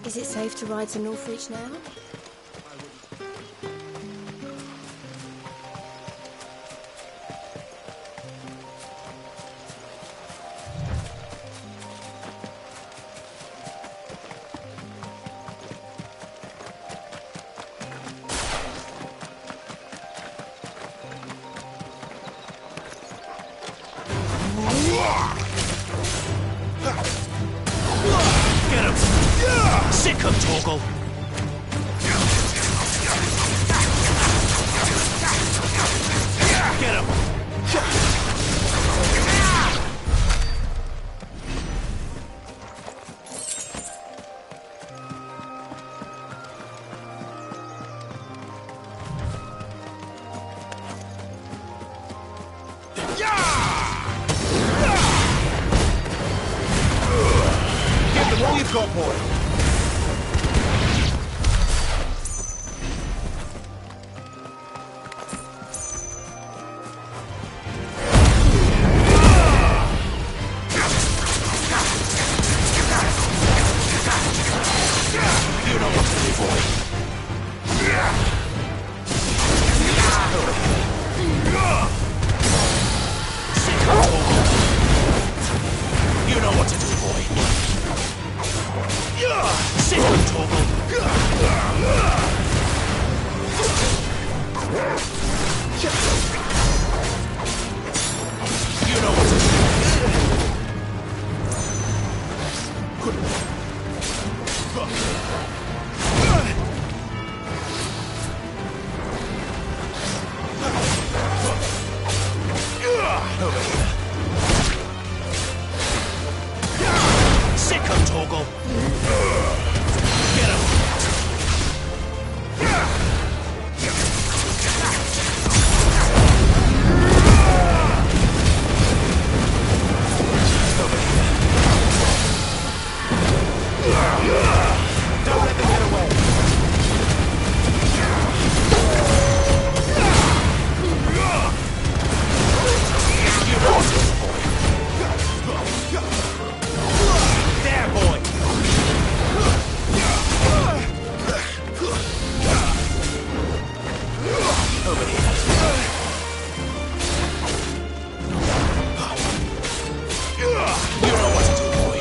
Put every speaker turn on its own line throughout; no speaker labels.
Is it safe to ride to Northreach now?
Get him! Sick him, Torgal! Get him!
Give them all you've got, boy.
You know what to do, boy. Sick him, Torgal! You know what to do, boy. Sick him, Torgal! You know what to do. Over here. Sick him, Torgal! Get him! Over here.
Don't let them get away.
You know what to do, boy. There, boy! Over here. You know what to do, boy.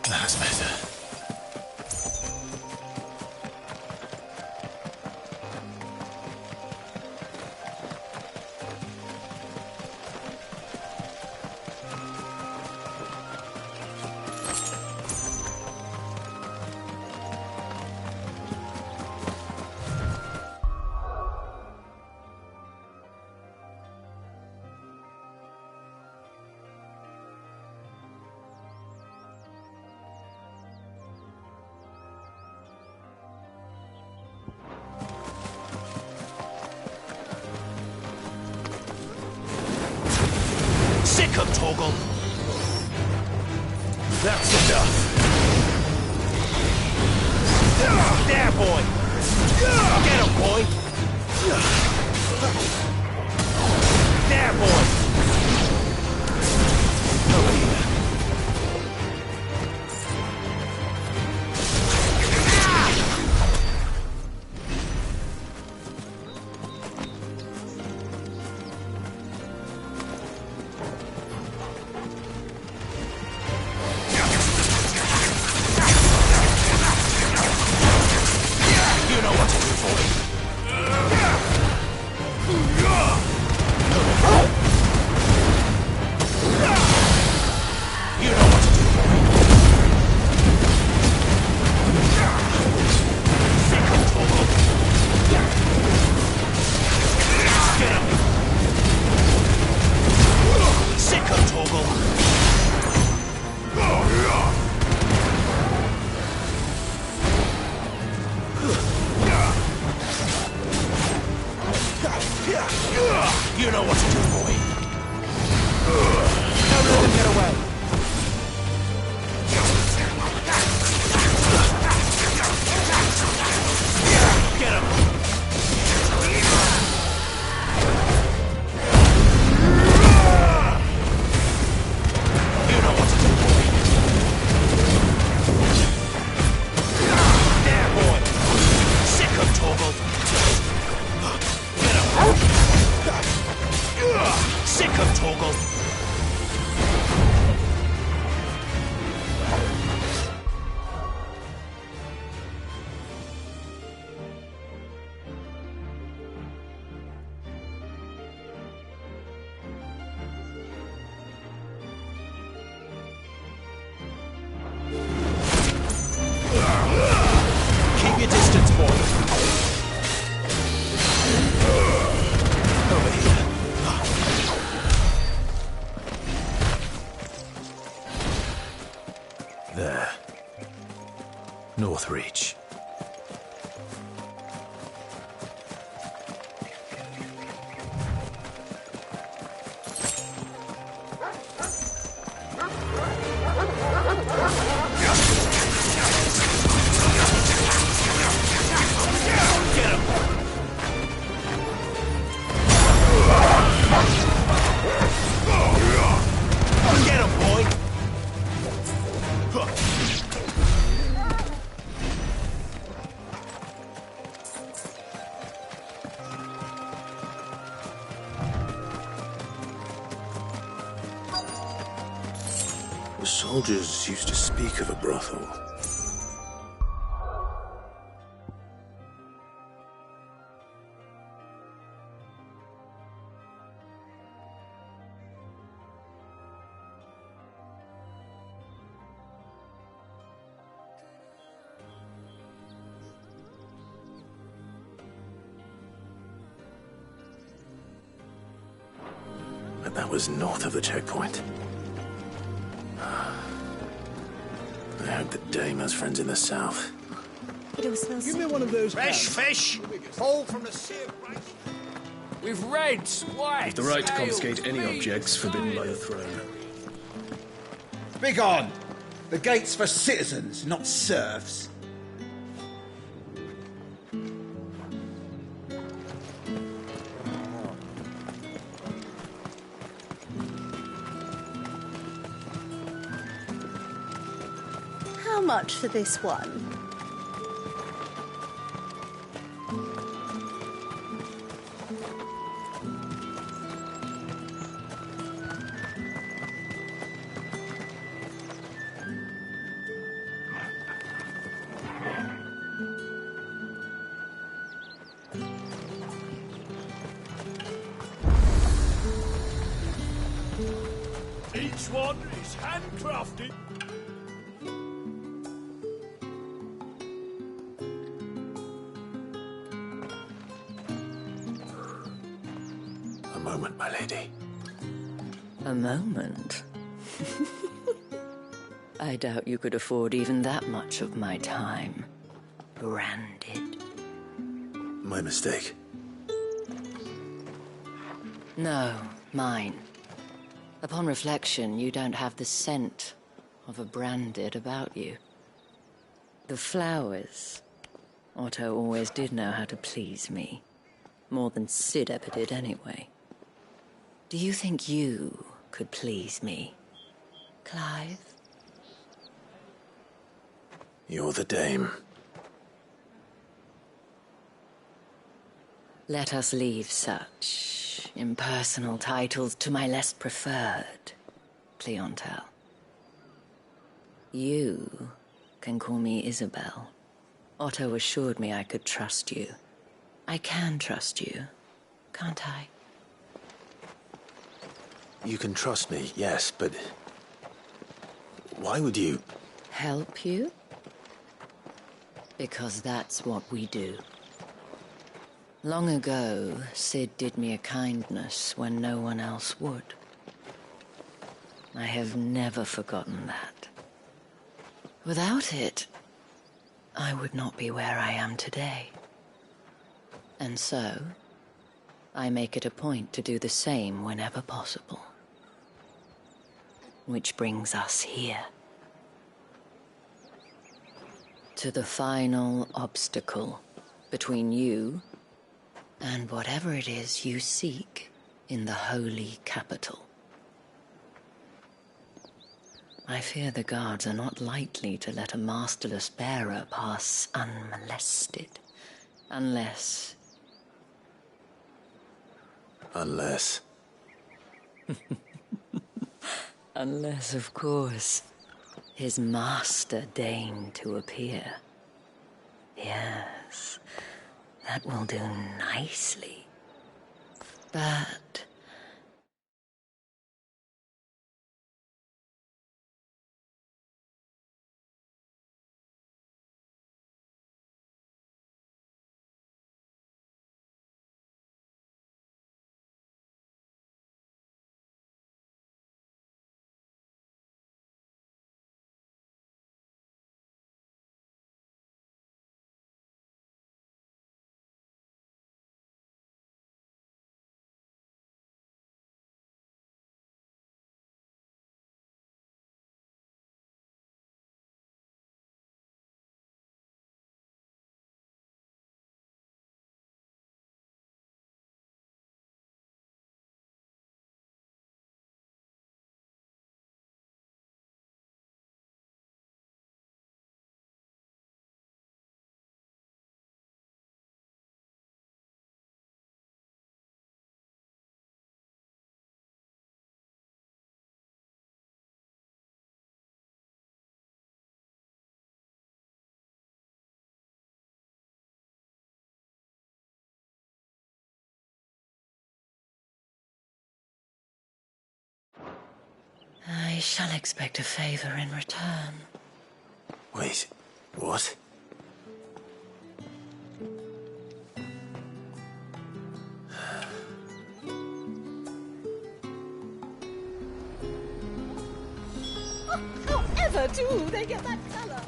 That's better. Sick him, Torgal!
That's enough.
There, boy! Get him, boy! There, boy! Over here. You know what to do, boy.
There. Northreach.
Get him, boy!
The soldiers used to speak of a brothel. But that was north of the checkpoint. I hope that Dame has friends in the south.
It all smells
Give me one of those.
Fresh fish! All from the sea of rice.
With reds, white,
The right to
scales,
confiscate any
meat,
objects forbidden by the
spines.
throne.
Begone! The gate's for citizens, not serfs.
How much for this one?
Each one is handcrafted.
A moment, my lady.
A moment? I doubt you could afford even that much of my time. Branded.
My mistake.
No, mine. Upon reflection, you don't have the scent of a branded about you. The flowers. Otto always did know how to please me. More than Cid ever did anyway. Do you think you could please me, Clive?
You're the Dame.
Let us leave such impersonal titles to my less preferred, Cleontel. You can call me Isabel. Otto assured me I could trust you. I can trust you, can't I?
You can trust me, yes, but why would you?
Help you? Because that's what we do. Long ago, Cid did me a kindness when no one else would. I have never forgotten that. Without it, I would not be where I am today. And so, I make it a point to do the same whenever possible. Which brings us here. To the final obstacle between you and whatever it is you seek in the holy capital. I fear the guards are not likely to let a masterless bearer pass unmolested, unless...
Unless.
Unless, of course, his master deigned to appear. Yes, that will do nicely. But I shall expect a favor in return.
Wait, what?
However do they get that colour?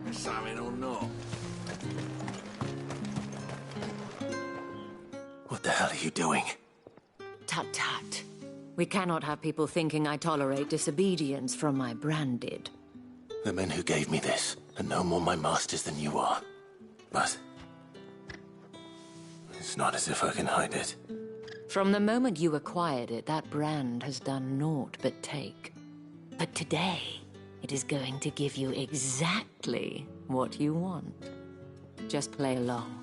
Something or not?
What the hell are you doing?
Tut tut. We cannot have people thinking I tolerate disobedience from my branded.
The men who gave me this are no more my masters than you are. But it's not as if I can hide it.
From the moment you acquired it, that brand has done naught but take. But today, it is going to give you exactly what you want. Just play along.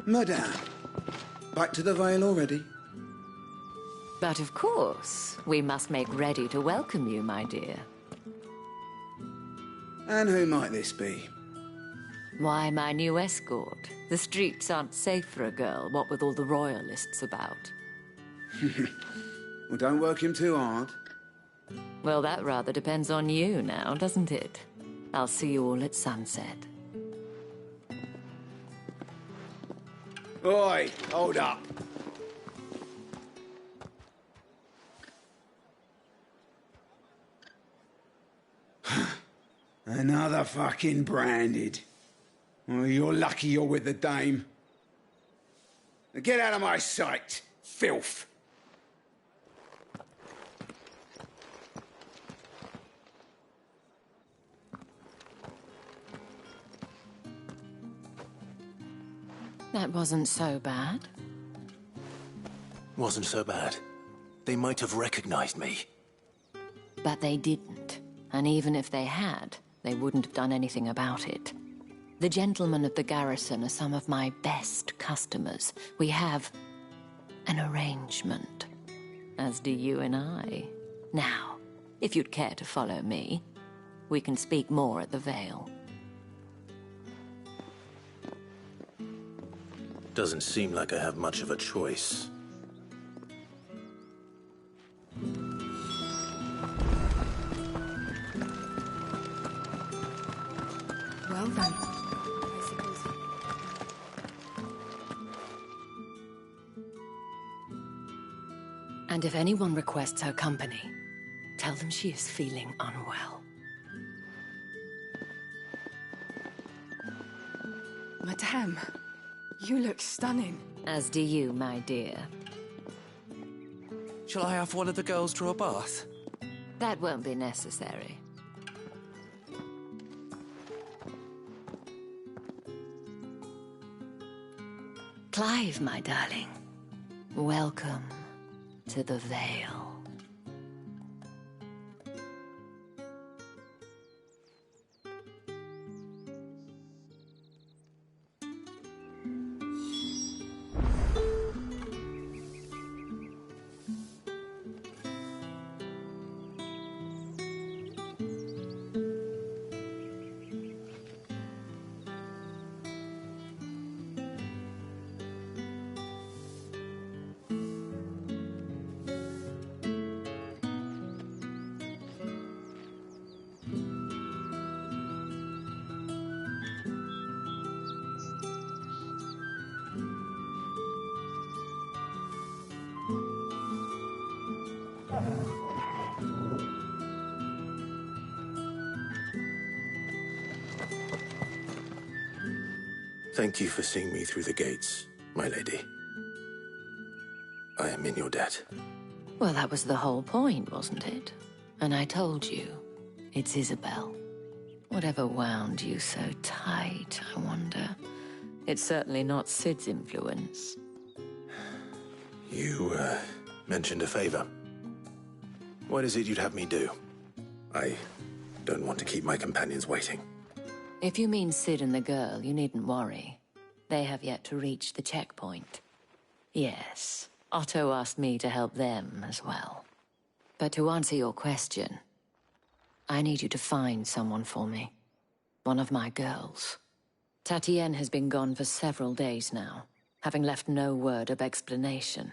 Madame, back to the Vale already?
But of course, we must make ready to welcome you, my dear.
And who might this be?
Why, my new escort. The streets aren't safe for a girl, what with all the royalists about.
Well, don't work him too hard.
Well, that rather depends on you now, doesn't it? I'll see you all at sunset.
Oi, hold up. Another fucking branded. Well, you're lucky you're with the dame. Now get out of my sight, filth.
That wasn't so bad.
Wasn't so bad. They might have recognized me.
But they didn't. And even if they had, they wouldn't have done anything about it. The gentlemen of the garrison are some of my best customers. We have an arrangement, as do you and I. Now, if you'd care to follow me, we can speak more at the Vale.
Doesn't seem like I have much of a choice.
Well then, I suppose.
And if anyone requests her company, tell them she is feeling unwell.
Madame, you look stunning.
As do you, my dear.
Shall I have one of the girls draw a bath?
That won't be necessary. Clive, my darling. Welcome to the Vale.
Thank you for seeing me through the gates, my lady. I am in your debt.
Well, that was the whole point, wasn't it? And I told you, it's Isabel. Whatever wound you so tight, I wonder. It's certainly not Sid's influence.
You, mentioned a favor. What is it you'd have me do? I don't want to keep my companions waiting.
If you mean Sid and the girl, you needn't worry. They have yet to reach the checkpoint. Yes, Otto asked me to help them as well. But to answer your question, I need you to find someone for me. One of my girls. Tatienne has been gone for several days now, having left no word of explanation.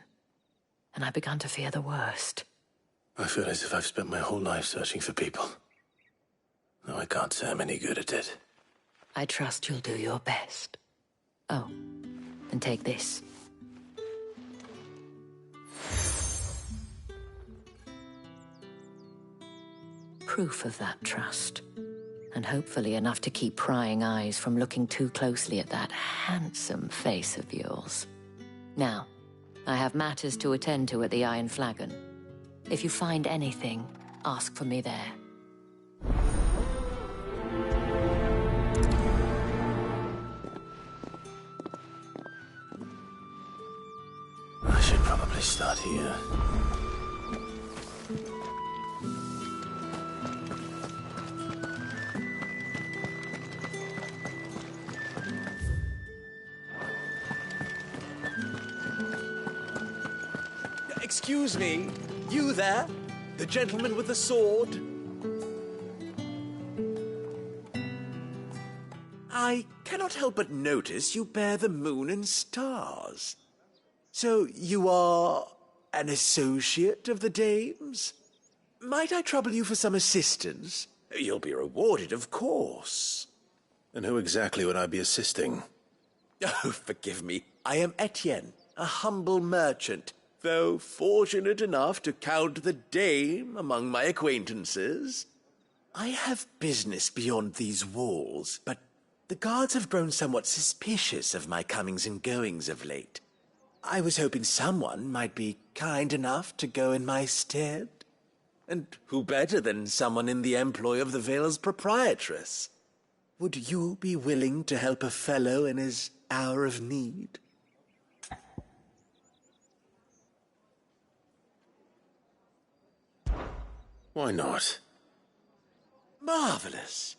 And I've begun to fear the worst.
I feel as if I've spent my whole life searching for people. Though I can't say I'm any good at it.
I trust you'll do your best. Oh, and take this. Proof of that trust. And hopefully enough to keep prying eyes from looking too closely at that handsome face of yours. Now, I have matters to attend to at the Iron Flagon. If you find anything, ask for me there.
I should probably start here.
Excuse me, you there? The gentleman with the sword? I cannot help but notice you bear the moon and stars. So you are an associate of the dames? Might I trouble you for some assistance? You'll be rewarded, of course.
And who exactly would I be assisting?
Oh, forgive me. I am Etienne, a humble merchant, though fortunate enough to count the dame among my acquaintances. I have business beyond these walls, but the guards have grown somewhat suspicious of my comings and goings of late. I was hoping someone might be kind enough to go in my stead. And who better than someone in the employ of the Vale's proprietress? Would you be willing to help a fellow in his hour of need?
Why not?
Marvelous.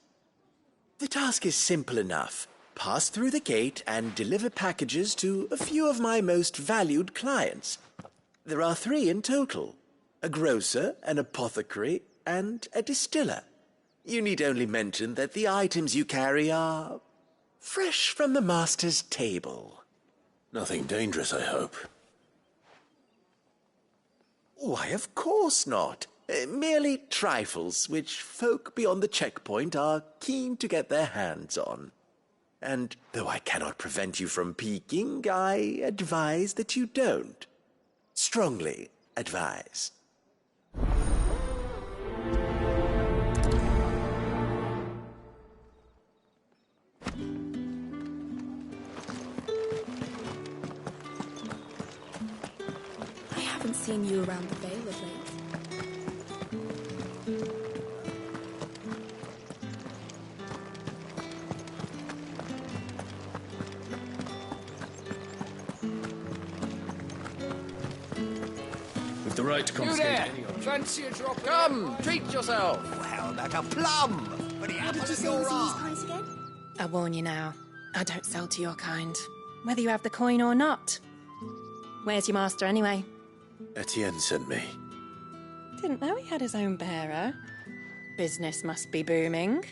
The task is simple enough. Pass through the gate and deliver packages to a few of my most valued clients. There are 3 in total. A grocer, an apothecary, and a distiller. You need only mention that the items you carry are fresh from the master's table.
Nothing dangerous, I hope.
Why, of course not. Merely trifles which folk beyond the checkpoint are keen to get their hands on. And though I cannot prevent you from peeking, I advise that you don't. Strongly advise.
I haven't seen you around the Vale of late.
With the right to
You
confiscate
there!
any object.
Fancy a drop?
Come, treat yourself.
How about a plum? For the apple of your eye.
again?
I warn you now, I don't sell to your kind, whether you have the coin or not. Where's your master anyway?
Etienne sent me.
Didn't know he had his own bearer. Business must be booming.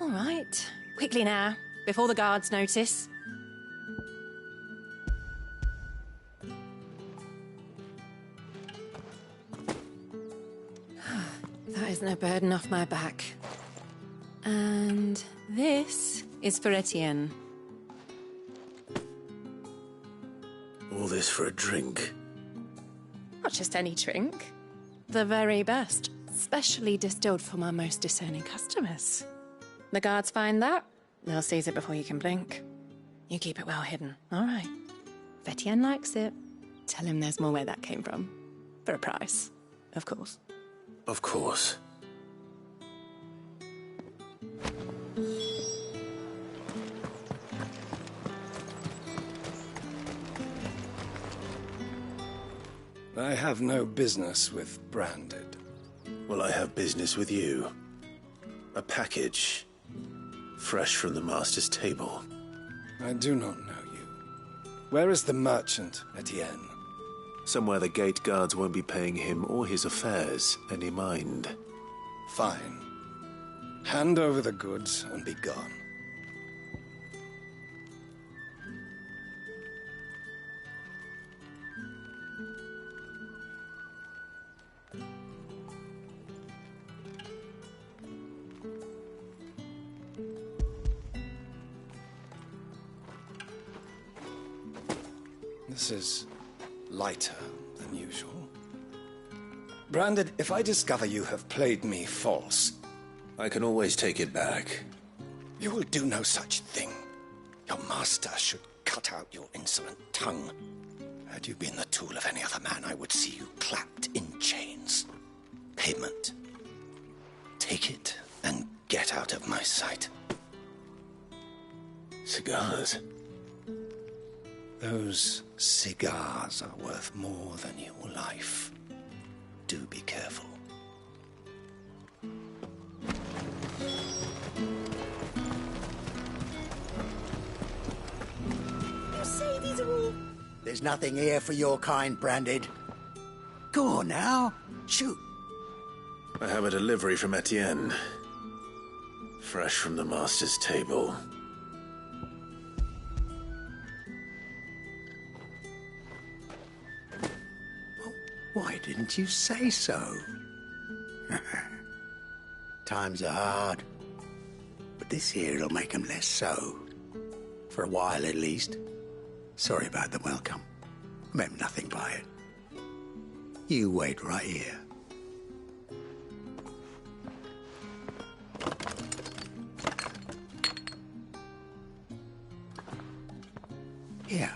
All right, quickly now, before the guards notice. That isn't a burden off my back. And this is for Etienne.
All this for a drink.
Not just any drink. The very best. Specially distilled for my most discerning customers. The guards find that, they'll seize it before you can blink. You keep it well hidden, all right. If Etienne likes it, tell him there's more where that came from. For a price, of course.
Of course.
I have no business with Branded.
Well, I have business with you. A package. Fresh from the Master's table.
I do not know you. Where is the merchant, Etienne?
Somewhere the gate guards won't be paying him or his affairs any mind.
Fine. Hand over the goods and be gone. This is lighter than usual. Branded, if I discover you have played me false...
I can always take it back.
You will do no such thing. Your master should cut out your insolent tongue. Had you been the tool of any other man, I would see you clapped in chains. Payment. Take it and get out of my sight.
Cigars?
Those cigars are worth more than your life. Do be careful.
You say these are all...
There's nothing here for your kind, Branded. Go on now. Shoot.
I have a delivery from Etienne. Fresh from the Master's table.
Why didn't you say so? Times are hard. But this here'll make 'em less so. For a while, at least. Sorry about the welcome. Meant nothing by it. You wait right here. Here.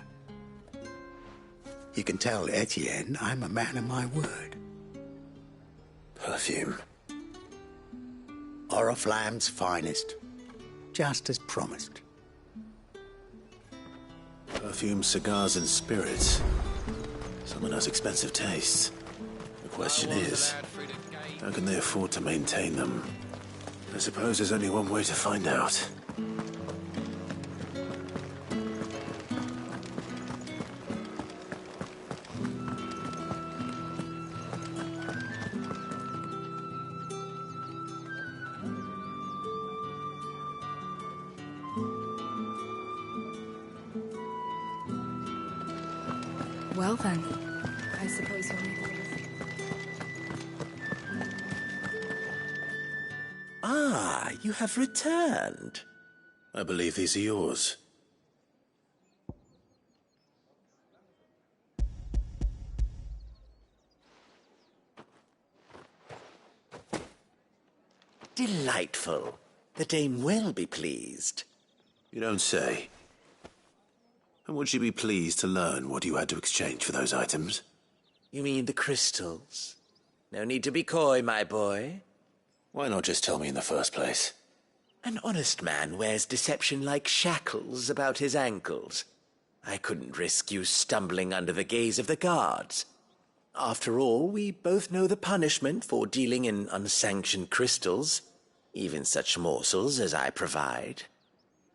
You can tell Etienne I'm a man of my word.
Perfume.
Oriflamme's finest. Just as promised.
Perfume, cigars, and spirits. Someone has expensive tastes. The question is, how can they afford to maintain them? I suppose there's only one way to find out.
Well then, I suppose you'll need orders.
Ah, you have returned.
I believe these are yours.
Delightful. The dame will be pleased.
You don't say. And would she be pleased to learn what you had to exchange for those items?
You mean the crystals? No need to be coy, my boy.
Why not just tell me in the first place?
An honest man wears deception like shackles about his ankles. I couldn't risk you stumbling under the gaze of the guards. After all, we both know the punishment for dealing in unsanctioned crystals, even such morsels as I provide.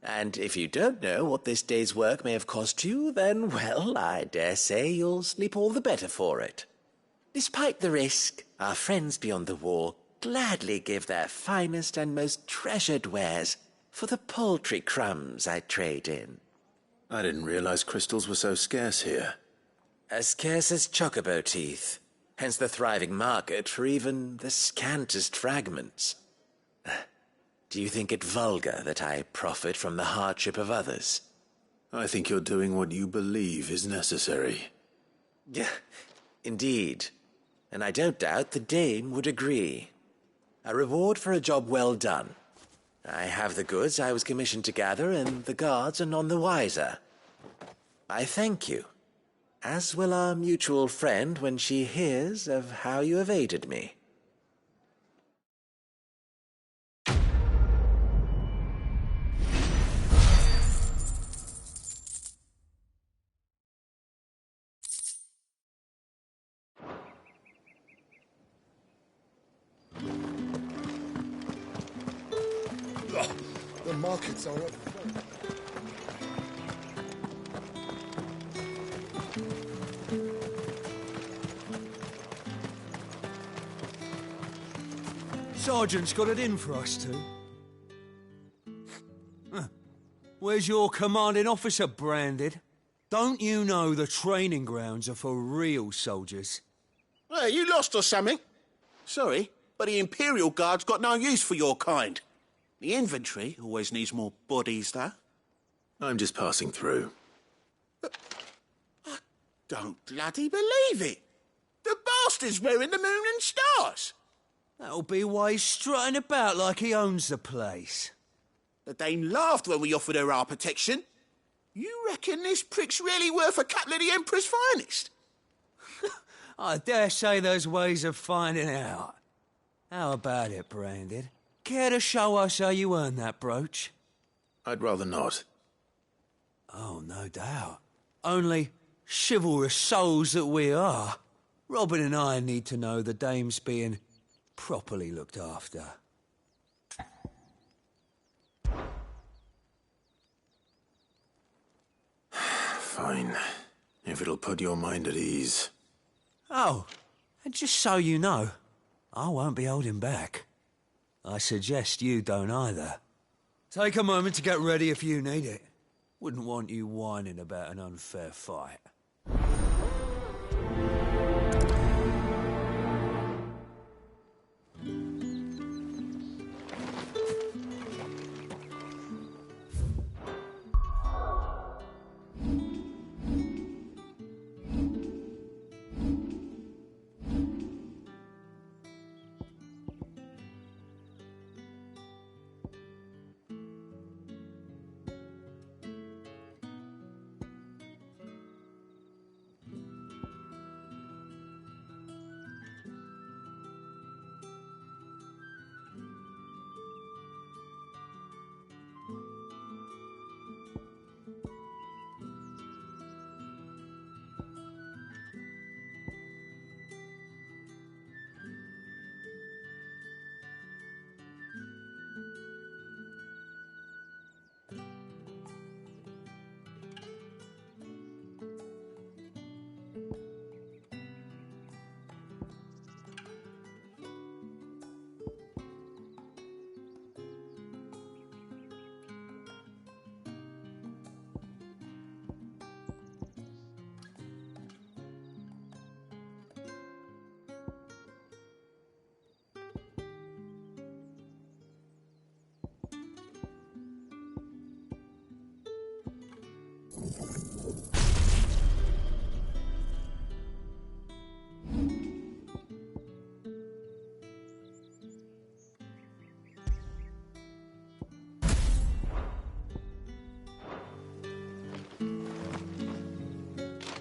And if you don't know what this day's work may have cost you, then, well, I dare say you'll sleep all the better for it. Despite the risk, our friends beyond the wall gladly give their finest and most treasured wares for the paltry crumbs I trade in.
I didn't realize crystals were so scarce here.
As scarce as chocobo teeth, hence the thriving market for even the scantest fragments. Do you think it vulgar that I profit from the hardship of others?
I think you're doing what you believe is necessary.
Yeah, indeed. And I don't doubt the dame would agree. A reward for a job well done. I have the goods I was commissioned to gather, and the guards are none the wiser. I thank you, as will our mutual friend when she hears of how you have aided me.
The markets are up.
Sergeant's got it in for us two. Where's your commanding officer branded? Don't you know the training grounds are for real soldiers?
Hey, you lost or something? Sorry, but the Imperial Guard's got no use for your kind. The infantry always needs more bodies, though.
I'm just passing through.
I don't bloody believe it. The bastard's wearing the moon and stars.
That'll be why he's strutting about like he owns the place.
The Dane laughed when we offered her our protection. You reckon this prick's really worth a couple of the Emperor's finest?
I dare say there's ways of finding out. How about it, Branded? Care to show us how you earned that brooch?
I'd rather not.
Oh, no doubt. Only, chivalrous souls that we are, Robin and I need to know the dame's being properly looked after.
Fine. If it'll put your mind at ease.
Oh, and just so you know, I won't be holding back. I suggest you don't either. Take a moment to get ready if you need it. Wouldn't want you whining about an unfair fight.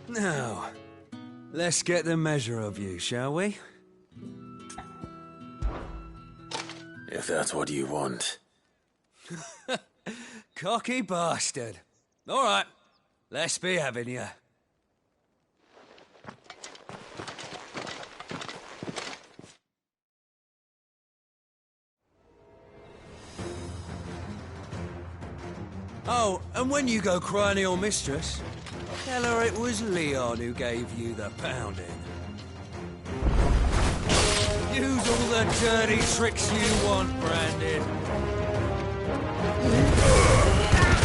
Now, let's get the measure of you, shall we?
If that's what you want.
Cocky bastard. All right, let's be having you. Oh, and when you go crying to your mistress, tell her it was Leon who gave you the pounding. Use all the dirty tricks you want, Brandon.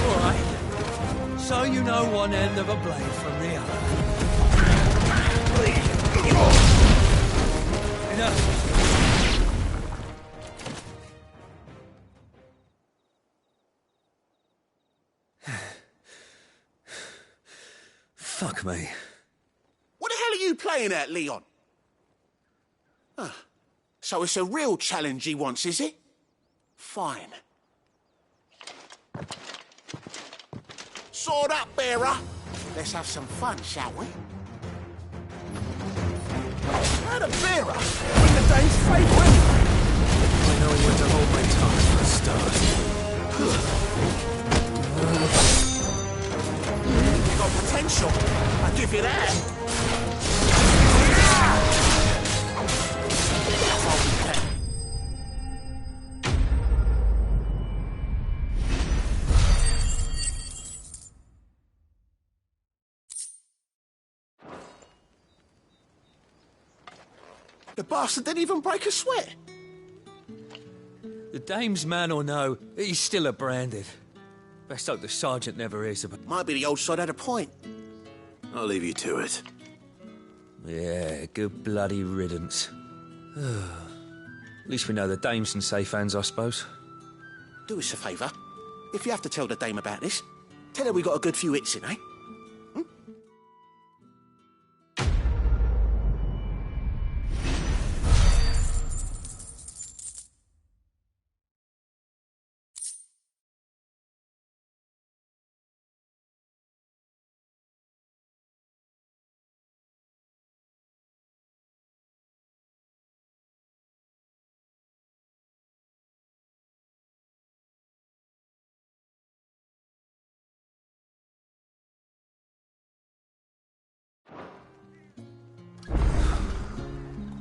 All right. So you know one end of a blade from the other. Enough. Fuck me.
What the hell are you playing at, Leon? So it's a real challenge he wants, is it? Fine. Sword up, bearer. Let's have some fun, shall we? And a bearer! Bring the dame's favourite!
I know when to hold my tongue for a start.
You got potential. I'll give you that. The bastard didn't even break a sweat.
The dame's man or no, he's still a branded. Best hope the sergeant never is.
Might be the old sod had a point.
I'll leave you to it.
Yeah, good bloody riddance. At least we know the dame's in safe hands, I suppose.
Do us a favour. If you have to tell the dame about this, tell her we got a good few hits in, eh?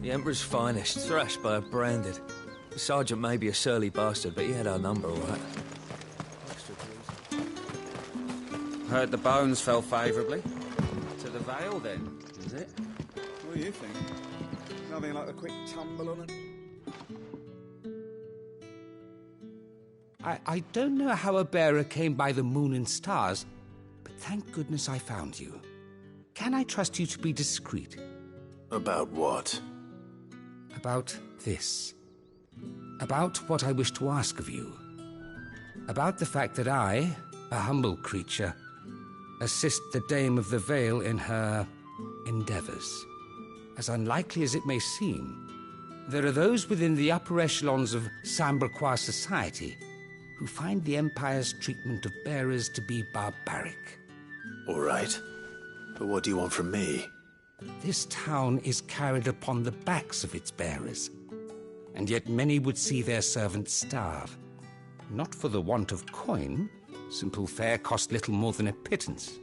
The Emperor's finest, thrashed by a branded. The sergeant may be a surly bastard, but he had our number, all right.
Heard the bones fell favourably. To the Vale, then, is it?
What do you think? Nothing like a quick tumble on it?
I don't know how a bearer came by the moon and stars, but thank goodness I found you. Can I trust you to be discreet?
About what?
About this. About what I wish to ask of you. About the fact that I, a humble creature, assist the Dame of the Vale in her endeavours. As unlikely as it may seem, there are those within the upper echelons of Sambrequois society who find the Empire's treatment of bearers to be barbaric.
All right. But what do you want from me?
This town is carried upon the backs of its bearers, and yet many would see their servants starve. Not for the want of coin, simple fare cost little more than a pittance,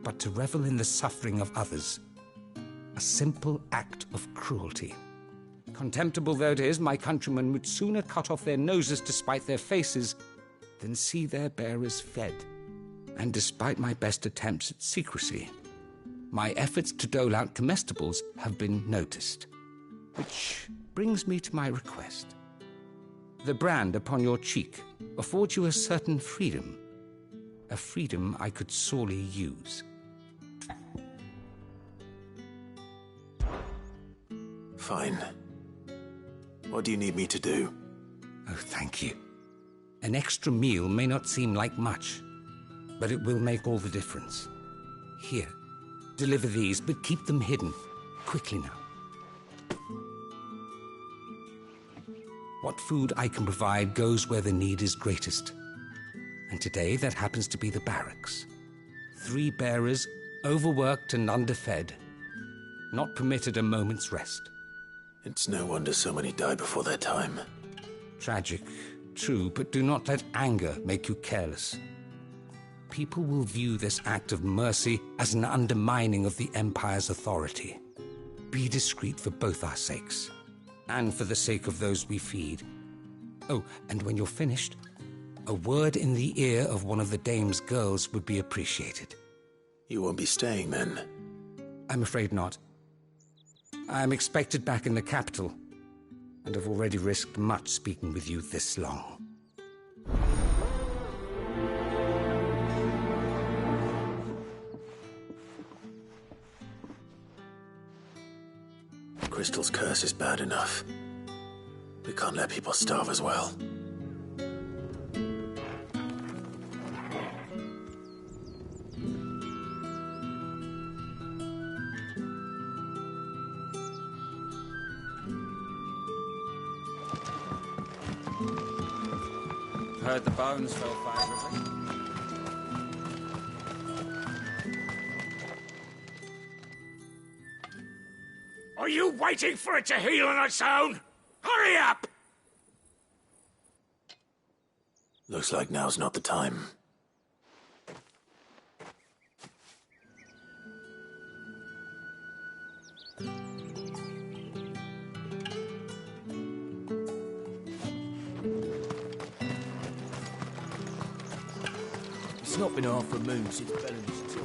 but to revel in the suffering of others, a simple act of cruelty. Contemptible though it is, my countrymen would sooner cut off their noses to spite their faces than see their bearers fed. And despite my best attempts at secrecy, my efforts to dole out comestibles have been noticed. Which brings me to my request. The brand upon your cheek affords you a certain freedom. A freedom I could sorely use.
Fine. What do you need me to do?
Oh, thank you. An extra meal may not seem like much, but it will make all the difference. Here. Deliver these, but keep them hidden. Quickly now. What food I can provide goes where the need is greatest. And today that happens to be the barracks. 3 bearers, overworked and underfed, not permitted a moment's rest.
It's no wonder so many die before their time.
Tragic, true, but do not let anger make you careless. People will view this act of mercy as an undermining of the Empire's authority. Be discreet for both our sakes, and for the sake of those we feed. Oh, and when you're finished, a word in the ear of one of the Dame's girls would be appreciated.
You won't be staying, then?
I'm afraid not. I'm expected back in the capital, and have already risked much speaking with you this long.
Crystal's curse is bad enough. We can't let people starve as well.
Heard the bones fell favourably.
Are you waiting for it to heal on its own? Hurry up!
Looks like now's not the time.
It's not been half a moon since Bellamy's tour.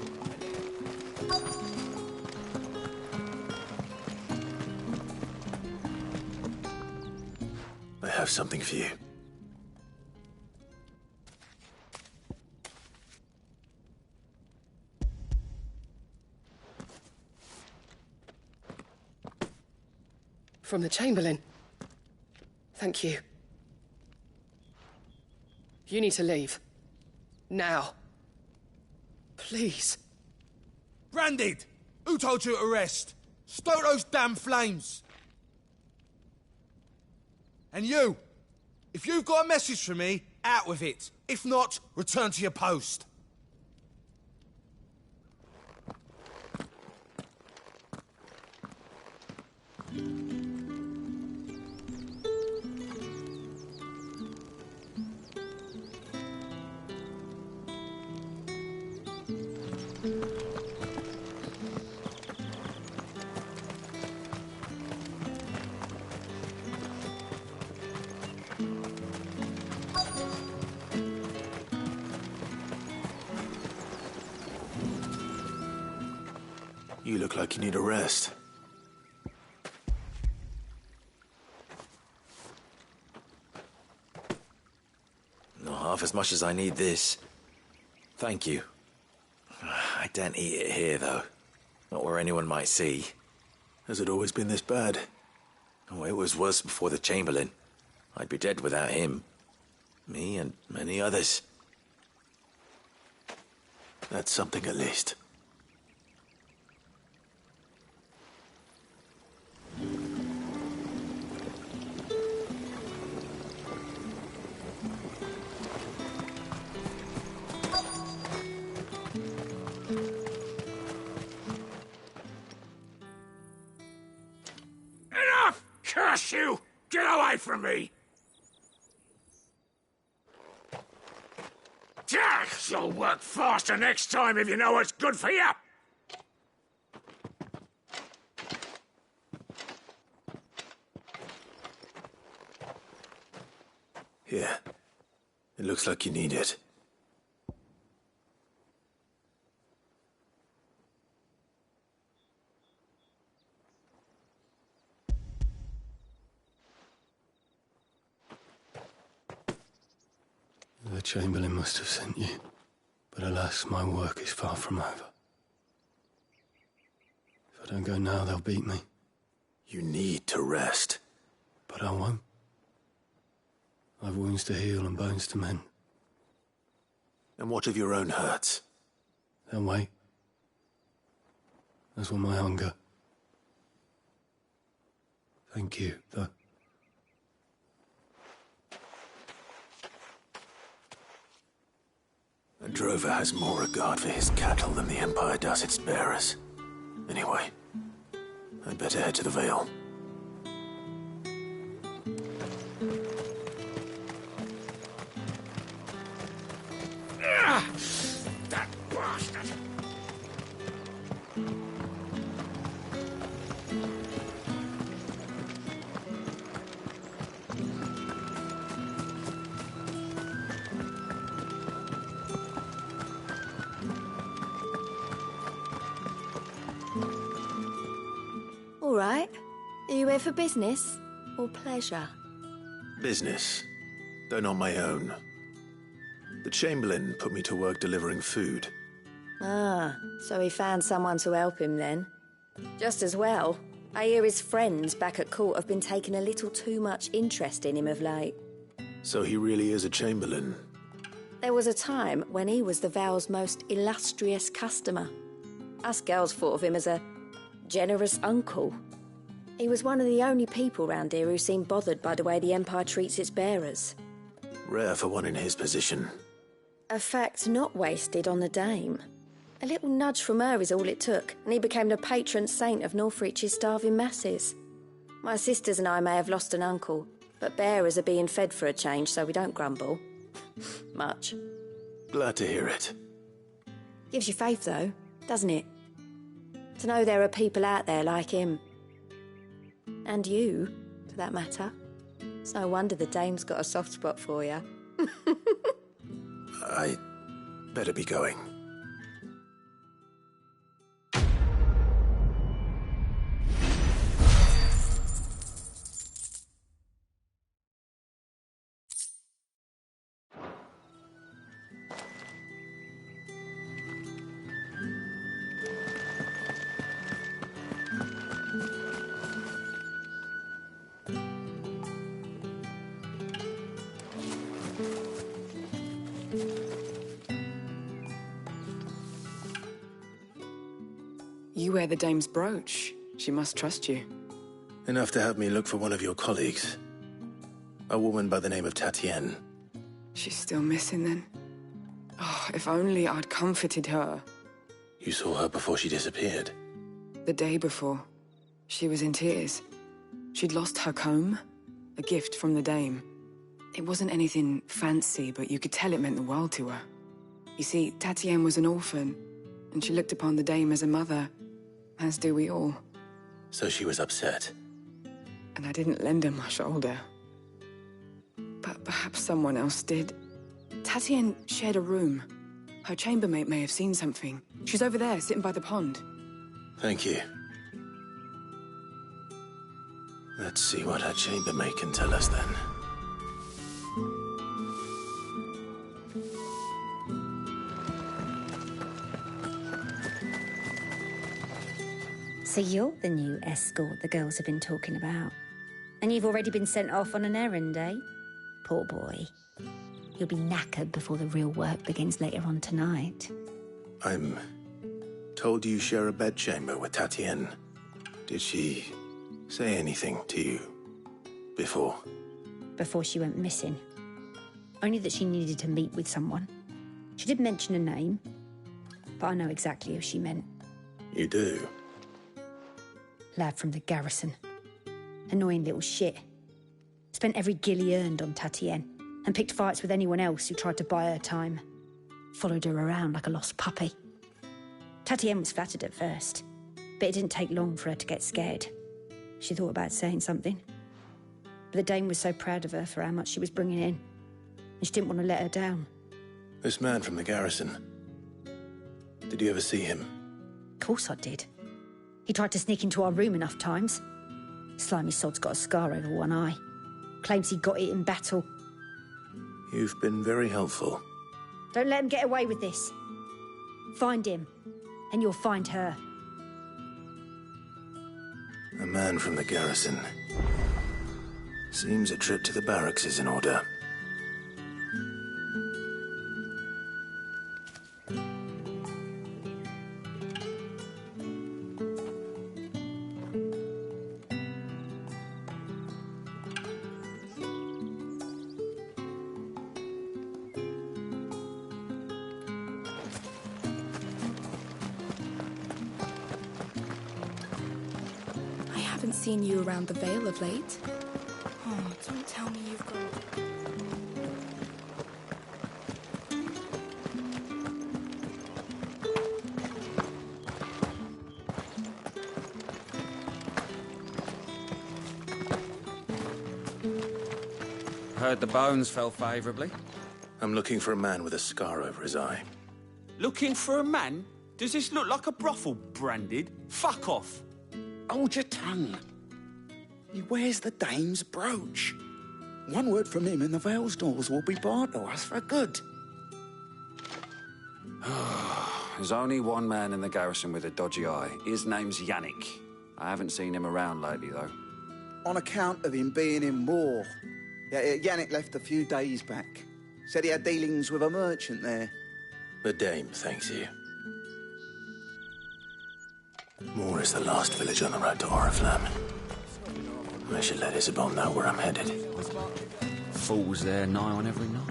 I have something for you.
From the Chamberlain. Thank you. You need to leave. Now. Please.
Branded! Who told you to rest? Stoke those damn flames! And you! If you've got a message for me, out with it. If not, return to your post.
You look like you need a rest.
Not half as much as I need this. Thank you. I daren't eat it here, though. Not where anyone might see.
Has it always been this bad?
Oh, it was worse before the Chamberlain. I'd be dead without him. Me and many others.
That's something at least.
Enough! Curse you! Get away from me! You'll work faster next time if you know what's good for you!
Here. It looks like you need it.
The Chamberlain must have sent you, but alas, my work is far from over. If I don't go now, they'll beat me.
You need to rest.
But I won't. I've wounds to heal and bones to mend.
And what of your own hurts?
They'll wait. As will my hunger. Thank you, though.
A drover has more regard for his cattle than the Empire does its bearers. Anyway, I'd better head to the Vale.
That bastard!
All right. Are you here for business or pleasure?
Business, though not my own. The Chamberlain put me to work delivering food.
Ah, so he found someone to help him then. Just as well. I hear his friends back at court have been taking a little too much interest in him of late.
So he really is a Chamberlain.
There was a time when he was the Vale's most illustrious customer. Us girls thought of him as a generous uncle. He was one of the only people round here who seemed bothered by the way the Empire treats its bearers.
Rare for one in his position.
A fact not wasted on the dame. A little nudge from her is all it took, and he became the patron saint of Northreach's starving masses. My sisters and I may have lost an uncle, but bearers are being fed for a change, so we don't grumble. Much.
Glad to hear it.
Gives you faith, though, doesn't it? To know there are people out there like him. And you, for that matter. It's no wonder the dame's got a soft spot for you.
I better be going.
You wear the dame's brooch. She must trust you.
Enough to have me look for one of your colleagues. A woman by the name of Tatienne.
She's still missing then. Oh, if only I'd comforted her.
You saw her before she disappeared?
The day before. She was in tears. She'd lost her comb, a gift from the dame. It wasn't anything fancy, but you could tell it meant the world to her. You see, Tatienne was an orphan, and she looked upon the dame as a mother, as do we all.
So she was upset.
And I didn't lend her my shoulder. But perhaps someone else did. Tatienne shared a room. Her chambermaid may have seen something. She's over there, sitting by the pond.
Thank you. Let's see what her chambermaid can tell us then.
So you're the new escort the girls have been talking about. And you've already been sent off on an errand, eh? Poor boy. You'll be knackered before the real work begins later on tonight.
I'm told you share a bedchamber with Tatienne. Did she say anything to you before?
Before she went missing. Only that she needed to meet with someone. She did mention a name, but I know exactly who she meant.
You do?
Lad from the garrison. Annoying little shit. Spent every guil he earned on Tatienne, and picked fights with anyone else who tried to buy her time. Followed her around like a lost puppy. Tatienne was flattered at first, but it didn't take long for her to get scared. She thought about saying something. But the dame was so proud of her for how much she was bringing in, and she didn't want to let her down.
This man from the garrison. Did you ever see him?
Of course I did. He tried to sneak into our room enough times. Slimy sod's got a scar over one eye. Claims he got it in battle.
You've been very helpful.
Don't let him get away with this. Find him, and you'll find her.
A man from the garrison. Seems a trip to the barracks is in order.
I haven't seen you around the Vale of late. Oh, don't tell me you've got...
Heard the bones fell favourably.
I'm looking for a man with a scar over his eye.
Looking for a man? Does this look like a brothel, Branded? Fuck off.
Hold your tongue. He wears the dame's brooch. One word from him and the Vale's doors will be barred to us for good.
There's only one man in the garrison with a dodgy eye. His name's Yannick. I haven't seen him around lately, though.
On account of him being in war. Yeah, Yannick left a few days back. Said he had dealings with a merchant there.
The dame thanks you. Moore is the last village on the road to Oriflamme. I should let Isabel know where I'm headed.
fools there nigh on every night.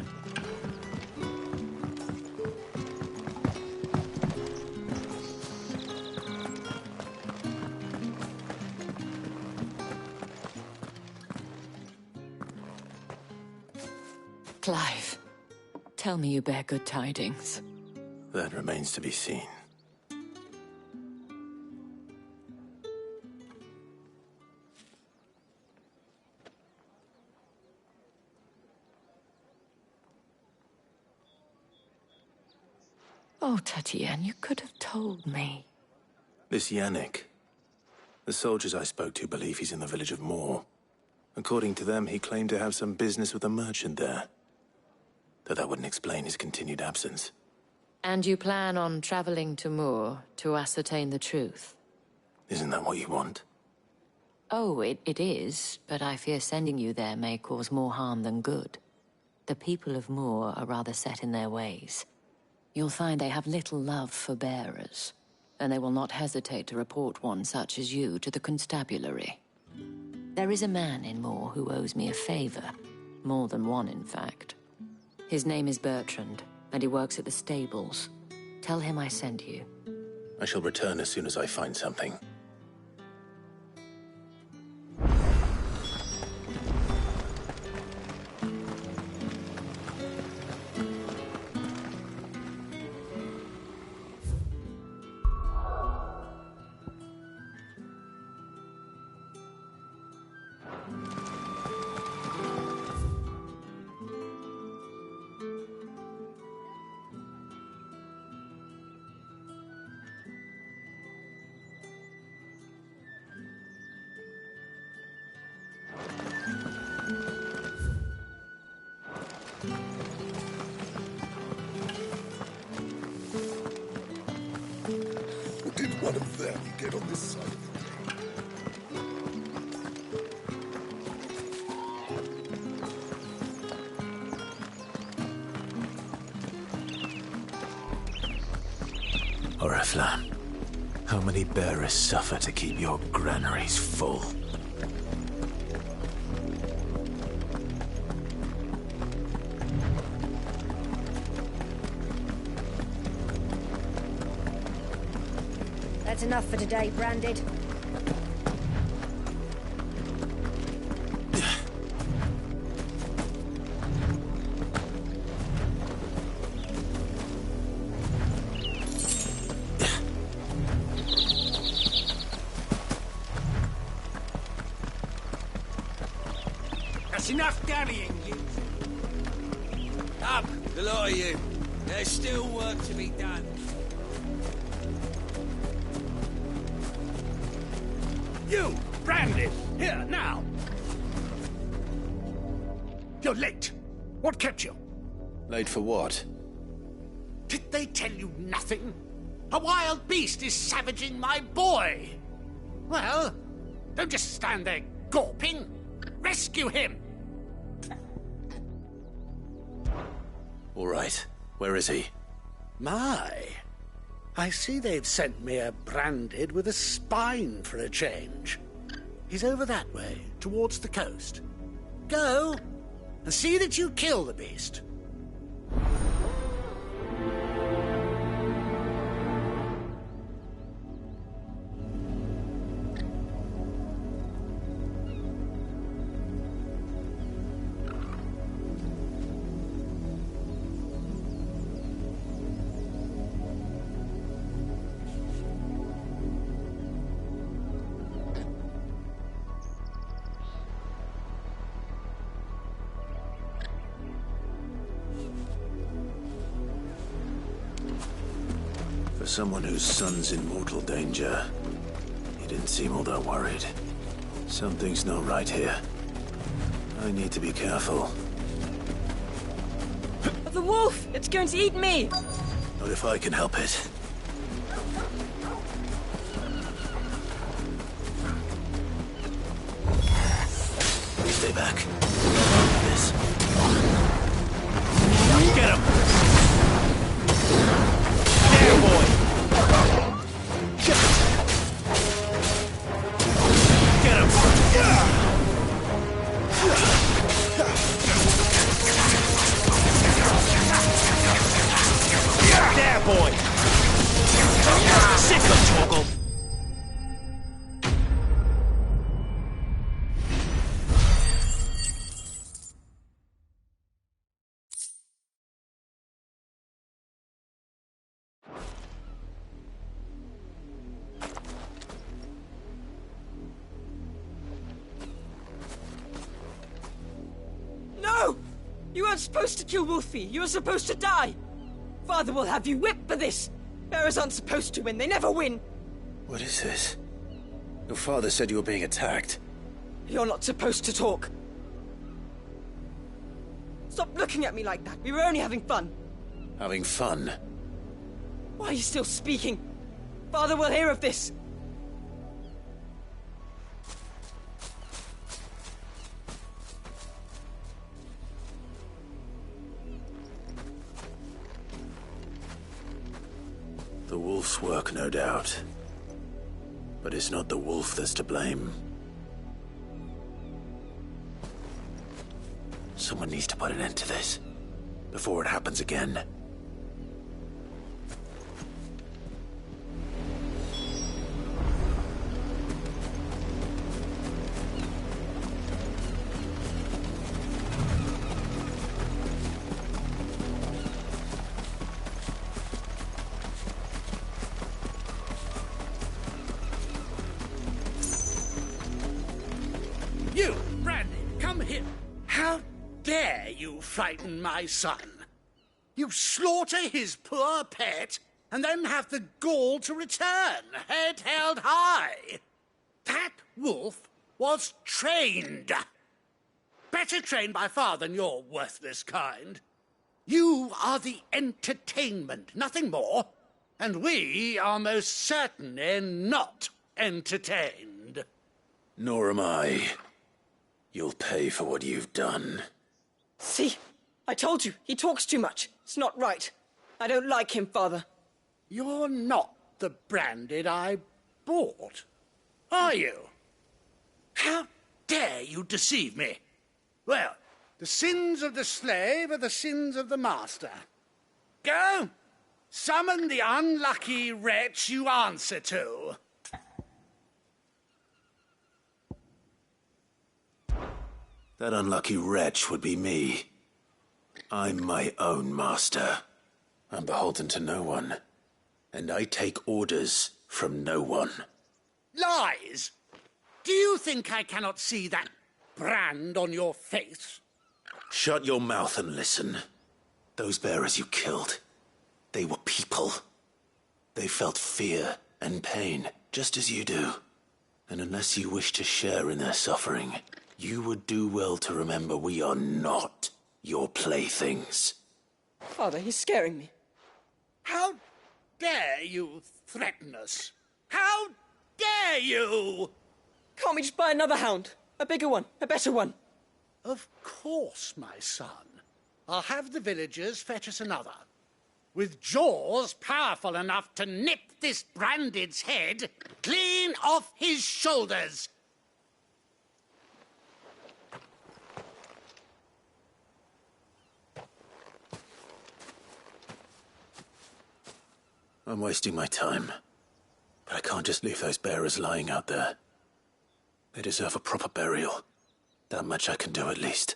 Clive, tell me you bear good tidings.
That remains to be seen.
Oh, Tatienne, you could have told me.
This Yannick. The soldiers I spoke to believe he's in the village of Moor. According to them, he claimed to have some business with a merchant there. Though that wouldn't explain his continued absence.
And you plan on traveling to Moor to ascertain the truth?
Isn't that what you want?
Oh, it is, but I fear sending you there may cause more harm than good. The people of Moor are rather set in their ways. You'll find they have little love for bearers, and they will not hesitate to report one such as you to the constabulary. There is a man in Moor who owes me a favor. More than one, in fact. His name is Bertrand, and he works at the stables. Tell him I sent you.
I shall return as soon as I find something.
Did one of them get on this side of
Oriflamme, how many bearers suffer to keep your granaries full?
That's enough for today, Branded.
That's enough dallying, you.
Up, the lot of you. There's still work to be done.
You, Branded, here, now. You're late. What kept you?
Late for what?
Did they tell you nothing? A wild beast is savaging my boy. Well, don't just stand there gawping. Rescue him.
All right. Where is he?
My. I see they've sent me a Branded with a spine for a change. He's over that way, towards the coast. Go, and see that you kill the beast.
For someone whose son's in mortal danger, he didn't seem all that worried. Something's not right here. I need to be careful.
The wolf! It's going to eat me!
Not if I can help it. Stay back. This.
Get him! There, boy! Get him!
You weren't supposed to kill Wolfie. You were supposed to die. Father will have you whipped for this. Bearers aren't supposed to win. They never win.
What is this? Your father said you were being attacked.
You're not supposed to talk. Stop looking at me like that. We were only having fun.
Having fun?
Why are you still speaking? Father will hear of this.
The wolf's work, no doubt. But it's not the wolf that's to blame. Someone needs to put an end to this, before it happens again.
You, Brandy, come here. How dare you frighten my son? You slaughter his poor pet, and then have the gall to return, head held high. That wolf was trained. Better trained by far than your worthless kind. You are the entertainment, nothing more. And we are most certainly not entertained.
Nor am I. You'll pay for what you've done.
See? I told you, he talks too much. It's not right. I don't like him, Father.
You're not the Branded I bought, are you? How dare you deceive me? Well, the sins of the slave are the sins of the master. Go! Summon the unlucky wretch you answer to.
That unlucky wretch would be me. I'm my own master. I'm beholden to no one. And I take orders from no one.
Lies! Do you think I cannot see that brand on your face?
Shut your mouth and listen. Those bearers you killed, they were people. They felt fear and pain, just as you do. And unless you wish to share in their suffering, you would do well to remember we are not your playthings.
Father, he's scaring me.
How dare you threaten us? How dare you?
Can't we just buy another hound? A bigger one, a better one.
Of course, my son. I'll have the villagers fetch us another. With jaws powerful enough to nip this Branded's head clean off his shoulders.
I'm wasting my time. But I can't just leave those bearers lying out there. They deserve a proper burial. That much I can do at least.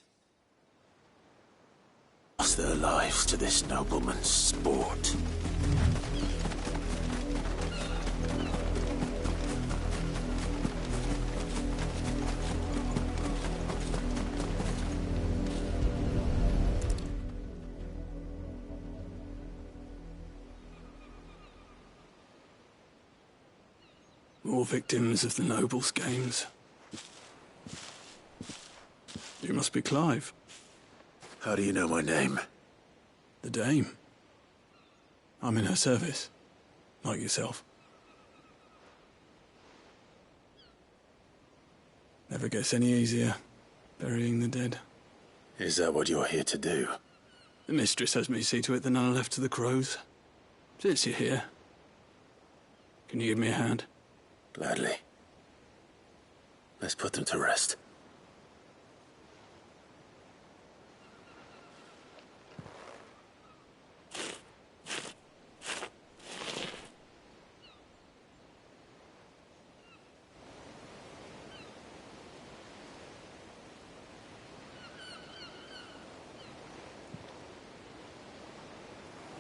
Lost their lives to this nobleman's sport.
More victims of the nobles' games. You must be Clive.
How do you know my name?
The Dame. I'm in her service, like yourself. Never gets any easier, burying the dead.
Is that what you're here to do?
The mistress has me see to it that none are left to the crows. Since you're here, can you give me a hand?
Gladly. Let's put them to rest.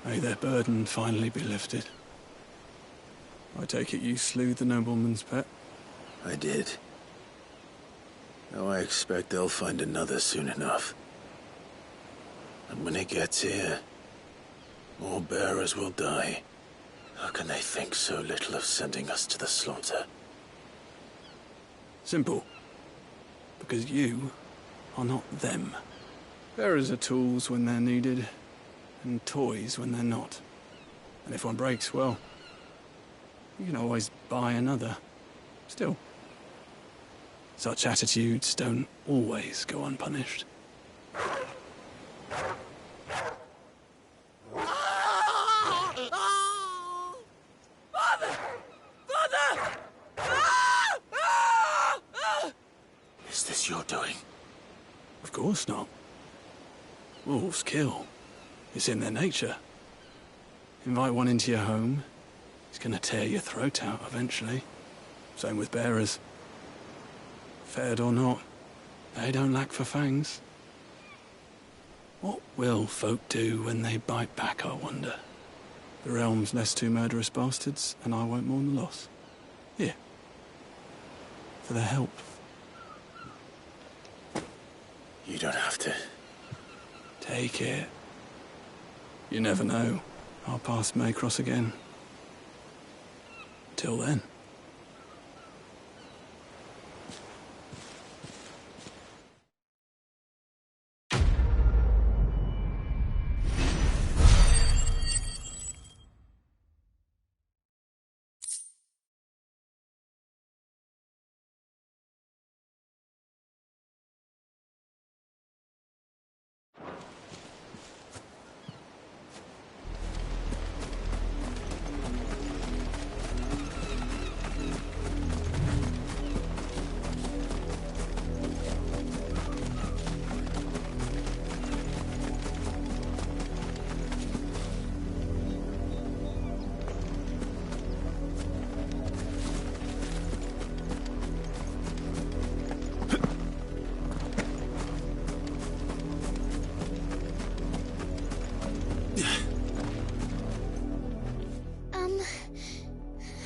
May their burden finally be lifted. I take it you slew the nobleman's pet?
I did. Now I expect they'll find another soon enough. And when it gets here, more bearers will die. How can they think so little of sending us to the slaughter?
Simple. Because you are not them. Bearers are tools when they're needed, and toys when they're not. And if one breaks, well, you can always buy another. Still, such attitudes don't always go unpunished.
Is this your doing?
Of course not. Wolves kill. It's in their nature. Invite one into your home, he's gonna tear your throat out eventually. Same with bearers. Fed or not, they don't lack for fangs. What will folk do when they bite back, I wonder? The realm's less two murderous bastards, and I won't mourn the loss. Here. For their help.
You don't have to.
Take it. You never know. Our paths may cross again. Till then.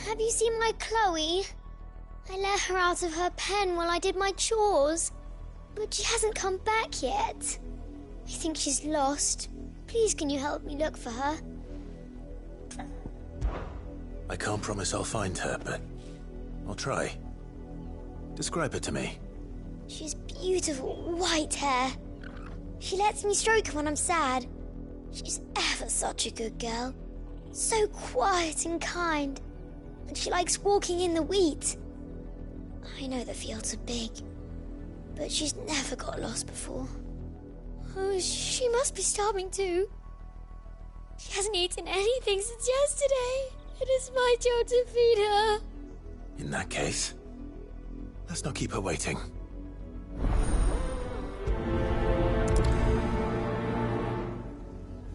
Have you seen my Chloe? I let her out of her pen while I did my chores, but she hasn't come back yet. I think she's lost. Please, can you help me look for her?
I can't promise I'll find her, but I'll try. Describe her to me.
She's beautiful white hair. She lets me stroke her when I'm sad. She's ever such a good girl. So quiet and kind. And she likes walking in the wheat. I know the fields are big, but she's never got lost before. Oh, she must be starving too. She hasn't eaten anything since yesterday. It is my job to feed her.
In that case, let's not keep her waiting.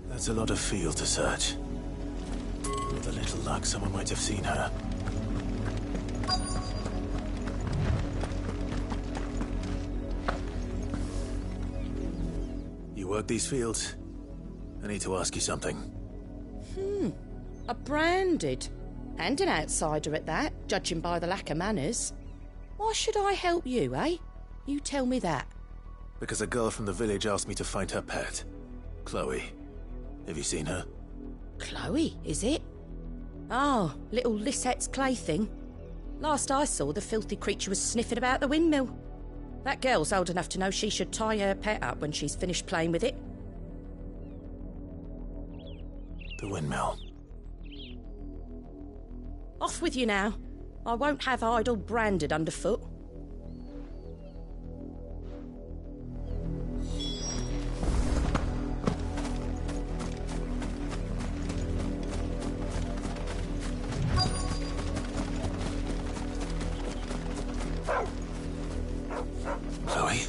That's a lot of field to search. With a little luck, someone might have seen her. You work these fields? I need to ask you something.
A branded. And an outsider at that, judging by the lack of manners. Why should I help you, eh? You tell me that.
Because a girl from the village asked me to find her pet. Chloe. Have you seen her?
Chloe, is it? Oh, little Lisette's plaything. Last I saw, the filthy creature was sniffing about the windmill. That girl's old enough to know she should tie her pet up when she's finished playing with it.
The windmill.
Off with you now. I won't have idle branded underfoot.
Chloe?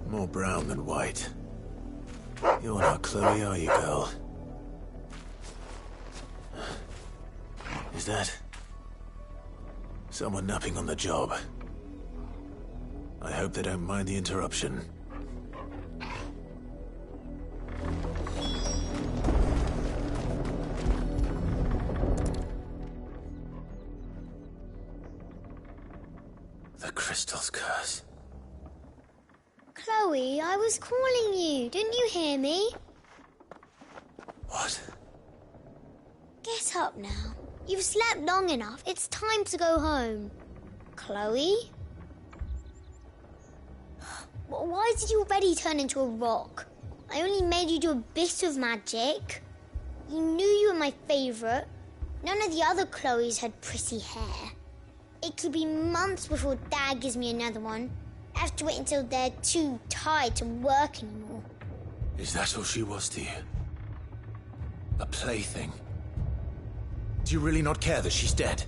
More brown than white. You're not Chloe, are you, girl? Is that someone napping on the job? I hope they don't mind the interruption. The crystal's curse.
Chloe, I was calling you. Didn't you hear me?
What?
Get up now. You've slept long enough. It's time to go home. Chloe? Why did you already turn into a rock? I only made you do a bit of magic. You knew you were my favourite. None of the other Chloes had pretty hair. It could be months before Dad gives me another one. I have to wait until they're too tired to work anymore.
Is that all she was to you? A plaything? Do you really not care that she's dead?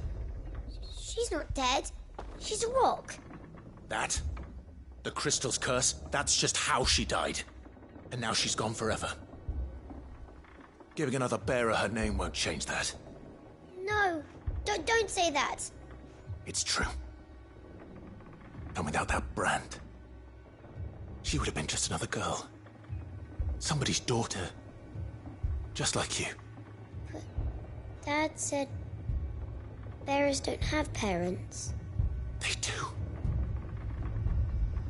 She's not dead. She's a rock.
That? The crystal's curse? That's just how she died. And now she's gone forever. Giving another bearer her name won't change that.
No, don't say that.
It's true. And without that brand, she would have been just another girl. Somebody's daughter. Just like you.
But Dad said bearers don't have parents.
They do.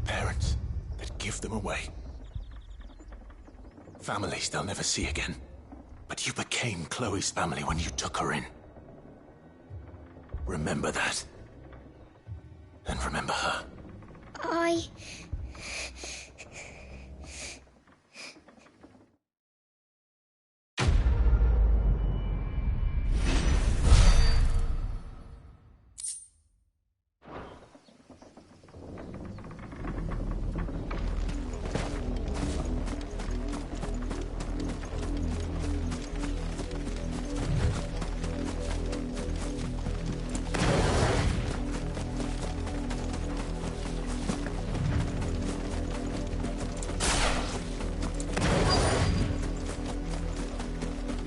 Parents that give them away. Families they'll never see again. But you became Chloe's family when you took her in. Remember that. And remember her.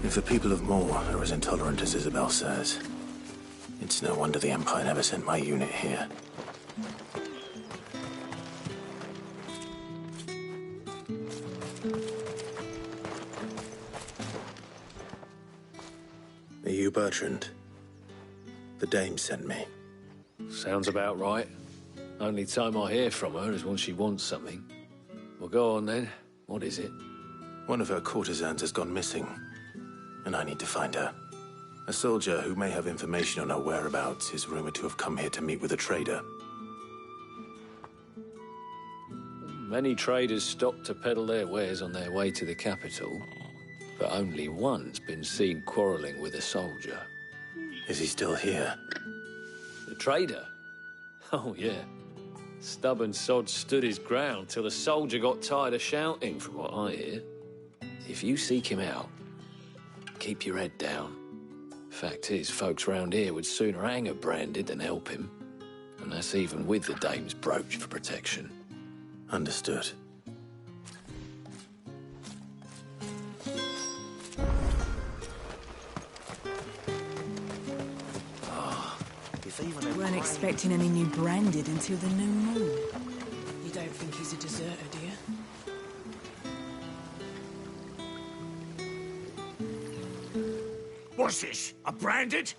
If the people of Moor are as intolerant as Isabel says, it's no wonder the Empire never sent my unit here. Are you Bertrand? The Dame sent me.
Sounds about right. Only time I hear from her is when she wants something. Well, go on then. What is it?
One of her courtesans has gone missing, and I need to find her. A soldier who may have information on her whereabouts is rumored to have come here to meet with a trader.
Many traders stop to peddle their wares on their way to the capital, but only one's been seen quarrelling with a soldier.
Is he still here?
The trader? Oh, yeah. Stubborn sod stood his ground till the soldier got tired of shouting, from what I hear. If you seek him out, keep your head down. Fact is, folks round here would sooner hang her branded than help him. And that's even with the Dame's brooch for protection.
Understood.
We weren't expecting any new branded until the new moon.
You don't think he's a deserter, do you?
What's this? A branded?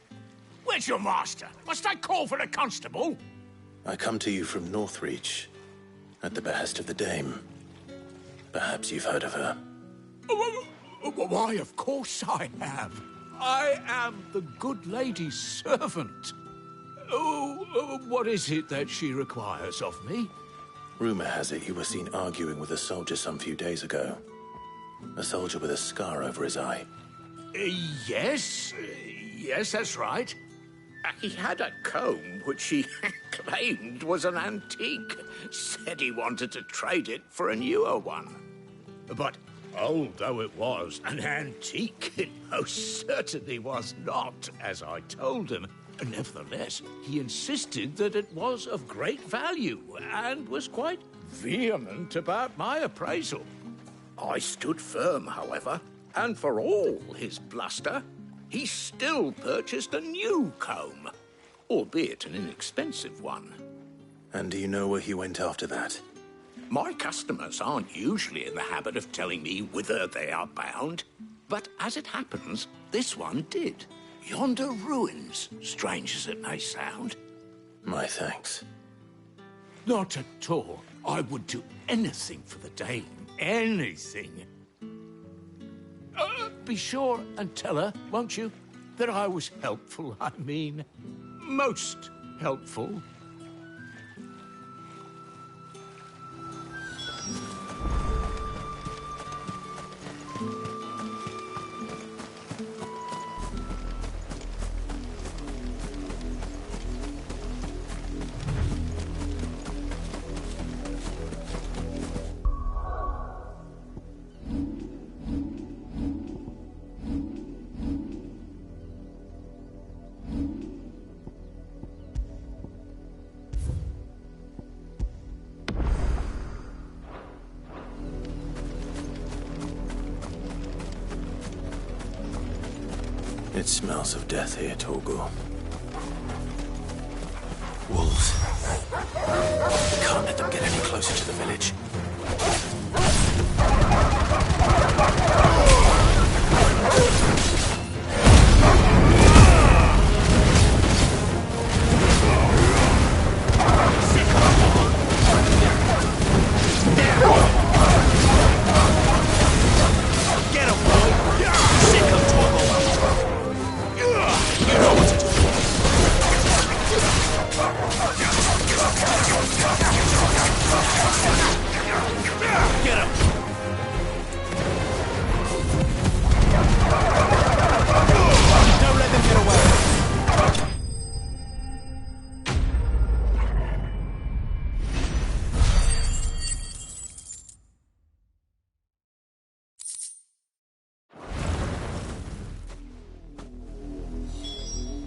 Where's your master? Must I call for the constable?
I come to you from Northreach, at the behest of the Dame. Perhaps you've heard of her.
Why, of course I have. I am the good lady's servant. What is it that she requires of me?
Rumor has it you were seen arguing with a soldier some few days ago. A soldier with a scar over his eye.
Yes, that's right. He had a comb which he claimed was an antique. Said he wanted to trade it for a newer one. But old though it was, an antique it most certainly was not, as I told him. Nevertheless, he insisted that it was of great value and was quite vehement about my appraisal. I stood firm, however, and for all his bluster, he still purchased a new comb, albeit an inexpensive one.
And do you know where he went after that?
My customers aren't usually in the habit of telling me whither they are bound, but as it happens, this one did. Yonder ruins, strange as it may sound.
My thanks.
Not at all. I would do anything for the Dame. Anything. Be sure and tell her, won't you, that I was helpful. I mean, most helpful.
It smells of death here, Torgal. Wolves. We can't let them get any closer to the village.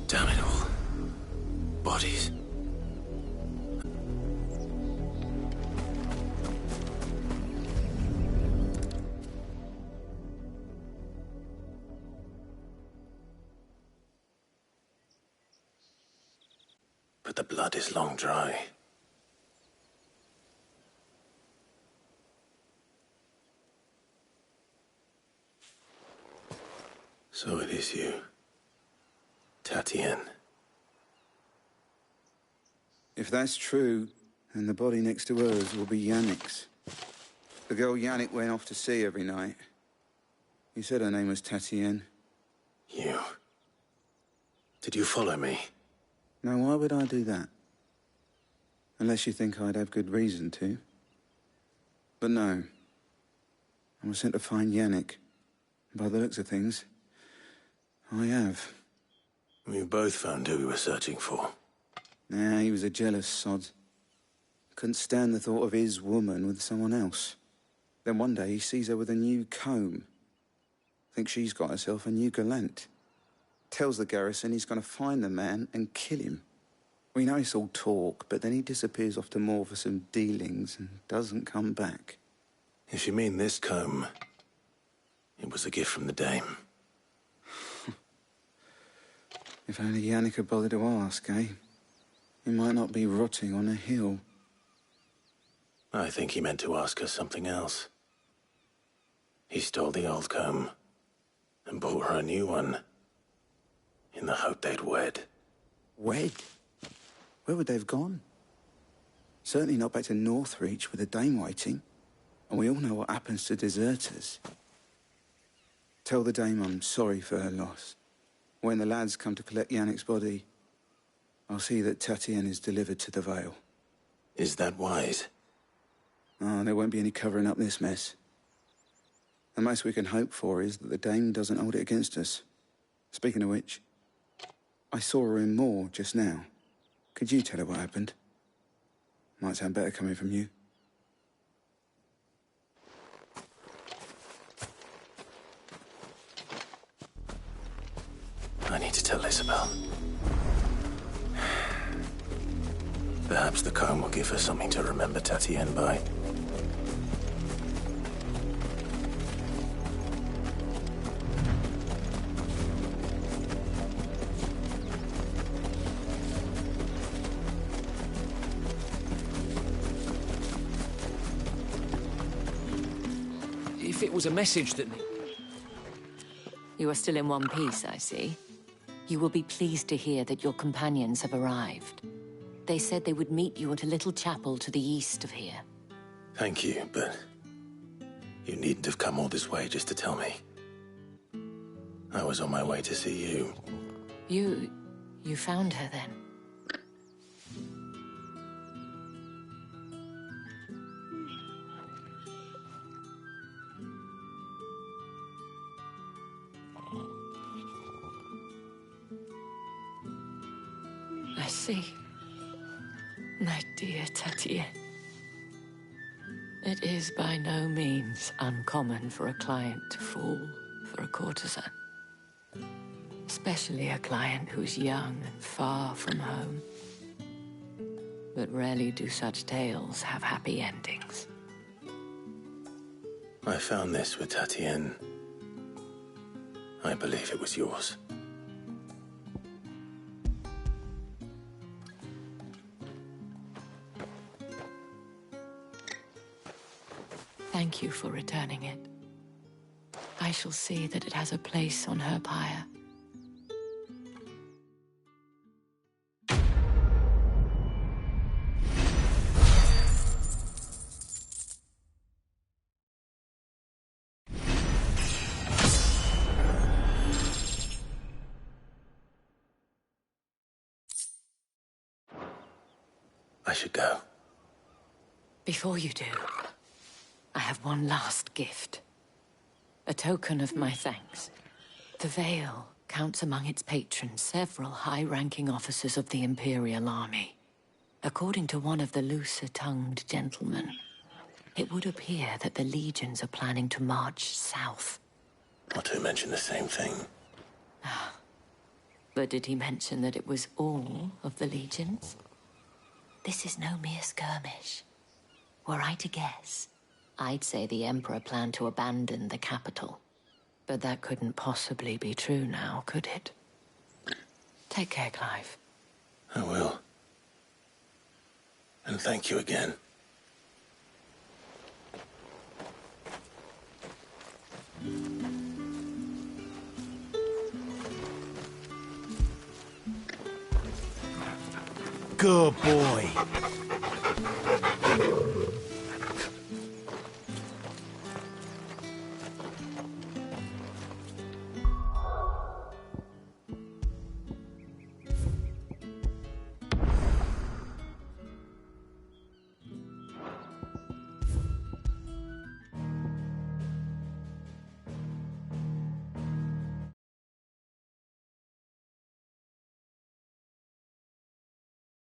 Damn it all. Bodies. But the blood is long dry. So it is you. Tatien.
If that's true, then the body next to hers will be Yannick's. The girl Yannick went off to sea every night. He said her name was Tatien.
You. Did you follow me?
Now, why would I do that? Unless you think I'd have good reason to. But no. I was sent to find Yannick. By the looks of things, I have.
We both found who we were searching for.
Nah, he was a jealous sod. Couldn't stand the thought of his woman with someone else. Then one day he sees her with a new comb. Thinks she's got herself a new gallant. Tells the garrison he's going to find the man and kill him. We know it's all talk, but then he disappears off to Moor for some dealings and doesn't come back.
If you mean this comb, it was a gift from the Dame.
If only Yannick had bothered to ask, eh? He might not be rotting on a hill.
I think he meant to ask her something else. He stole the old comb and bought her a new one in the hope they'd wed.
Wed? Where would they have gone? Certainly not back to Northreach with the Dame waiting. And we all know what happens to deserters. Tell the Dame I'm sorry for her loss. When the lads come to collect Yannick's body, I'll see that Tatien is delivered to the Vale.
Is that wise?
Oh, there won't be any covering up this mess. The most we can hope for is that the Dame doesn't hold it against us. Speaking of which, I saw her in Moor just now. Could you tell her what happened? Might sound better coming from you.
I need to tell Isabel. Perhaps the comb will give her something to remember Tatien by.
If it was a message that...
You are still in one piece, I see. You will be pleased to hear that your companions have arrived. They said they would meet you at a little chapel to the east of here.
Thank you, but you needn't have come all this way just to tell me. I was on my way to see you.
You found her then? I see. My dear Tatien. It is by no means uncommon for a client to fall for a courtesan. Especially a client who's young and far from home. But rarely do such tales have happy endings.
I found this with Tatien. I believe it was yours.
Thank you for returning it. I shall see that it has a place on her pyre.
I should go.
Before you do, I have one last gift. A token of my thanks. The Vale counts among its patrons several high-ranking officers of the Imperial Army. According to one of the looser-tongued gentlemen, it would appear that the legions are planning to march south.
Not to mention the same thing.
But did he mention that it was all of the legions? This is no mere skirmish. Were I to guess, I'd say the Emperor planned to abandon the capital. But that couldn't possibly be true now, could it? Take care, Clive.
I will. And thank you again.
Good boy.